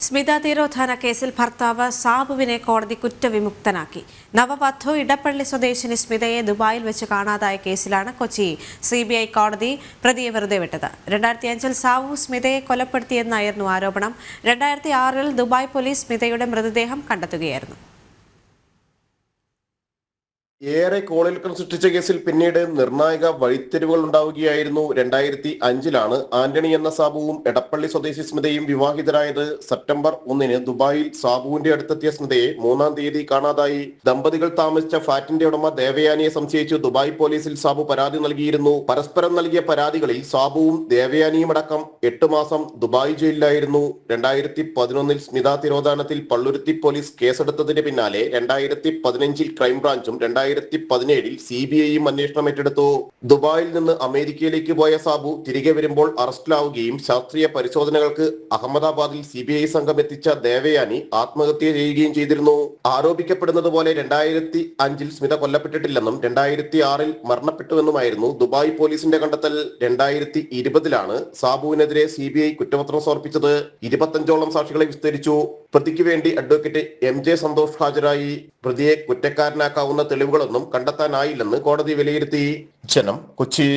സ്മിത തിരോധാന കേസിൽ ഭർത്താവ് സാബുവിനെ കോടതി കുറ്റവിമുക്തനാക്കി. നവവധു ഇടപ്പള്ളി സ്വദേശിനി സ്മിതയെ ദുബായിൽ വെച്ച് കാണാതായ കേസിലാണ് കൊച്ചി CBI കോടതി പ്രതിയെ വെറുതെ വിട്ടത്. 2005-ൽ സാബു സ്മിതയെ കൊലപ്പെടുത്തിയെന്നായിരുന്നു ആരോപണം. 2006-ൽ ദുബായ് പോലീസ് സ്മിതയുടെ മൃതദേഹം കണ്ടെത്തുകയായിരുന്നു. ഏറെ കോളിളക്കം സൃഷ്ടിച്ച കേസിൽ പിന്നീട് നിർണായക വഴിത്തിരിവുകൾ ഉണ്ടാവുകയായിരുന്നു. 2005-ലാണ് ആന്റണി എന്ന സാബുവും എടപ്പള്ളി സ്വദേശി സ്മിതയും വിവാഹിതരായത്. സെപ്റ്റംബർ 1-ന് ദുബായിൽ സാബുവിന്റെ അടുത്തെത്തിയ സ്മിതയെ 3-ാം തീയതി കാണാതായി. ദമ്പതികൾ താമസിച്ച ഫ്ളാറ്റിന്റെ ഉടമ ദേവയാനിയെ സംശയിച്ചു ദുബായ് പോലീസിൽ സാബു പരാതി നൽകിയിരുന്നു. പരസ്പരം നൽകിയ പരാതികളിൽ സാബുവും ദേവയാനിയും അടക്കം 8 മാസം ദുബായ് ജയിലിലായിരുന്നു. 2011-ൽ സ്മിത തിരോധാനത്തിൽ പള്ളുരുത്തി പോലീസ് കേസെടുത്തതിന് പിന്നാലെ 2015-ൽ ക്രൈംബ്രാഞ്ചും 2017-ൽ CBIയും അന്വേഷണം ഏറ്റെടുത്തു. ദുബായിൽ നിന്ന് അമേരിക്കയിലേക്ക് പോയ സാബു തിരികെ വരുമ്പോൾ അറസ്റ്റിലാവുകയും ശാസ്ത്രീയ പരിശോധനകൾക്ക് അഹമ്മദാബാദിൽ CBI സംഘം എത്തിച്ച ദേവയാനി ആത്മഹത്യ ചെയ്യുകയും ചെയ്തിരുന്നു. ആരോപിക്കപ്പെടുന്നത് പോലെ 2005-ൽ സ്മിത കൊല്ലപ്പെട്ടിട്ടില്ലെന്നും 2006-ൽ മരണപ്പെട്ടുവെന്നുമായിരുന്നു ദുബായ് പോലീസിന്റെ കണ്ടെത്തൽ. 2020-ലാണ് സാബുവിനെതിരെ CBI കുറ്റപത്രം സമർപ്പിച്ചത്. 25ഓളം സാക്ഷികളെ വിസ്തരിച്ചു. പ്രതിക്ക് വേണ്ടി അഡ്വക്കേറ്റ് MJ സന്തോഷ് ഹാജരായി. പ്രതിയെ കുറ്റക്കാരനാക്കാവുന്ന തെളിവുകളൊന്നും കണ്ടെത്താനായില്ലെന്ന് കോടതി വിലയിരുത്തി. ജനം, കൊച്ചി.